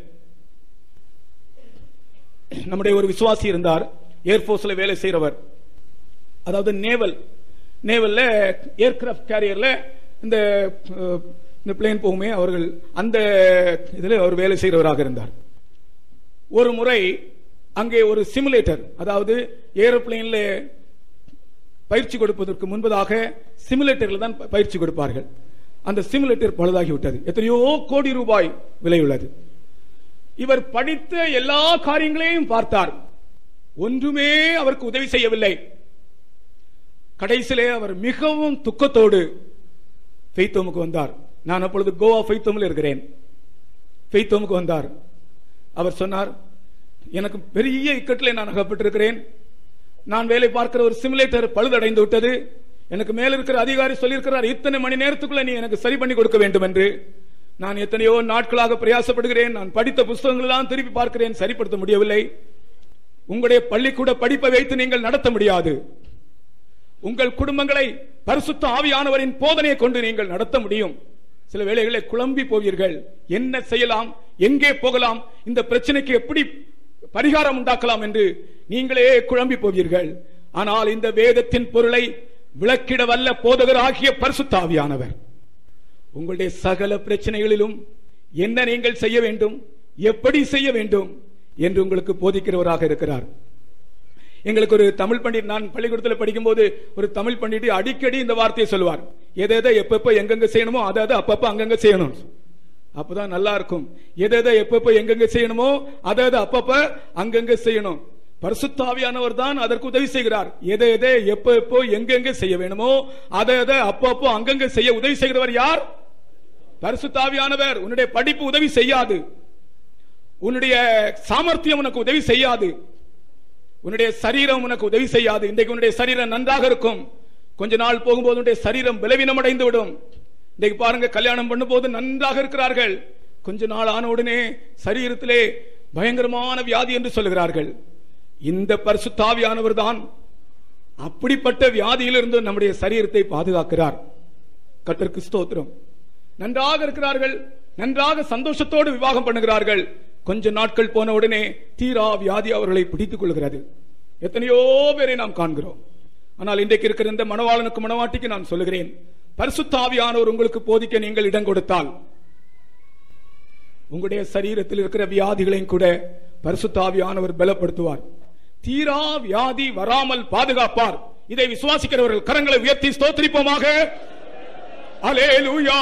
நம்முடைய ஒரு விசுவாசி இருந்தார், ஏர்போர்ஸ்ல வேலை செய்யறவர். அதாவது நேவல்ல ஏர்கிராப்ட் கேரியர்ல இந்த பிளேன் போகுமே, அவர்கள் அந்த இதில் அவர் வேலை செய்கிறவராக இருந்தார். ஒரு முறை அங்கே ஒரு சிமுலேட்டர், அதாவது ஏரோப்ளேன்ல பயிற்சி கொடுப்பதற்கு முன்பதாக சிமுலேட்டர்ல தான் பயிற்சி கொடுப்பார்கள். அந்த சிமுலேட்டர் பழுதாகிவிட்டது. எத்தனையோ கோடி ரூபாய் விலை உள்ளது. இவர் படித்த எல்லா காரியங்களையும் பார்த்தார், ஒன்றுமே அவருக்கு உதவி செய்யவில்லை. கடைசியிலே அவர் மிகவும் துக்கத்தோடு ஃபெய்த்தோமுக்கு வந்தார். நான் அப்பொழுது கோவா ஃபெய்த்தோமில் இருக்கிறேன். ஃபெய்த்தோமுக்கு வந்தார். அவர் சொன்னார், எனக்கு பெரிய இக்கட்டிலே நான் அகப்பட்டிருக்கிறேன். நான் வேலை பார்க்கிற ஒரு சிமுலேட்டர் பழுதடைந்து விட்டது. எனக்கு மேல இருக்கிற அதிகாரி சொல்லியிருக்கிறார், இத்தனை மணி நேரத்துக்குள்ள நீ எனக்கு சரி பண்ணி கொடுக்க வேண்டும் என்று. நான் எத்தனையோ நாட்களாக பிரயாசப்படுகிறேன். நான் படித்த புத்தகங்கள் எல்லாம் திருப்பி பார்க்கிறேன், சரிப்படுத்த முடியவில்லை. உங்களுடைய பள்ளிக்கூட படிப்பை வைத்து நீங்கள் நடத்த முடியாது. உங்கள் குடும்பங்களை பரிசுத்த ஆவியானவரின் போதனையை கொண்டு நீங்கள் நடத்த முடியும். சில வேளைகளை குழம்பி போவீர்கள், என்ன செய்யலாம், எங்கே போகலாம், இந்த பிரச்சனைக்கு எப்படி பரிகாரம் உண்டாக்கலாம் என்று நீங்களே குழம்பி போவீர்கள். ஆனால் இந்த வேதத்தின் பொருளை விளக்கிட வல்ல போதகர் ஆகிய பரிசுத்த ஆவியானவர் உங்களுடைய சகல பிரச்சனைகளிலும் என்ன நீங்கள் செய்ய வேண்டும், எப்படி செய்ய வேண்டும் என்று உங்களுக்கு போதிக்கிறவராக இருக்கிறார். எங்களுக்கு ஒரு தமிழ் பண்டிட், நான் பள்ளிக்கூடத்தில் படிக்கும் போது ஒரு தமிழ் பண்டிட் அடிக்கடி இந்த வார்த்தையை சொல்லுவார், எதை எப்பப்ப எங்கெங்க செய்யணுமோ அதை அப்பப்ப அங்கங்க செய்யணும், அப்பதான் நல்லா இருக்கும். எதை எப்பப்ப எங்கெங்க செய்யணுமோ அதை அப்பப்ப அங்கங்க செய்யணும். பரிசுத்த ஆவியானவர் தான் அதற்கு உதவி செய்கிறார். எதை எப்போ எங்கெங்க செய்ய வேணுமோ அதை அப்பப்போ அங்கங்க செய்ய உதவி செய்கிறவர் யார்? பரிசுத்த ஆவியானவர். உன்னுடைய படிப்பு உதவி செய்யாது, உன்னுடைய சாமர்த்தியம் உனக்கு உதவி செய்யாது, உன்னுடைய சரீரம் உனக்கு உதவி செய்யாது. இன்றைக்கு உன்னுடைய சரீரம் நன்றாக இருக்கும், கொஞ்ச நாள் போகும்போது உன்னுடைய சரீரம் பலவீனம் அடைந்து விடும். இன்றைக்கு பாருங்க, கல்யாணம் பண்ணும் போது நன்றாக இருக்கிறார்கள், கொஞ்ச நாள் ஆன உடனே சரீரத்திலே பயங்கரமான வியாதி என்று சொல்லுகிறார்கள். இந்த பரிசுத்த ஆவியானவர் தான் அப்படிப்பட்ட வியாதியிலிருந்து நம்முடைய சரீரத்தை பாதுகாக்கிறார். கர்த்தருக்கு ஸ்தோத்திரம். நன்றாக இருக்கிறார்கள், நன்றாக சந்தோஷத்தோடு விவாகம் பண்ணுகிறார்கள். கொஞ்ச நாட்கள் போன உடனே தீரா வியாதி அவர்களை பிடித்துக் கொள்கிறது. எத்தனையோ பேரை நாம் காண்கிறோம். ஆனால் இன்றைக்கு இருக்கிற இந்த மணவாளனுக்கு மணவாட்டிக்கு நான் சொல்லுகிறேன், பரிசுத்த ஆவியானவர் உங்களுக்கு போதிக்க நீங்கள் இடம் கொடுத்தால் உங்களுடைய சரீரத்தில் இருக்கிற வியாதிகளையும் கூட பரிசுத்த ஆவியானவர் பலப்படுத்துவார். தீரா வியாதி வராமல் பாதுகாப்பார். இதை விசுவாசிக்கிறவர்கள் கரங்களை உயர்த்தி ஸ்தோத்திரிப்போமாக. அல்லேலூயா.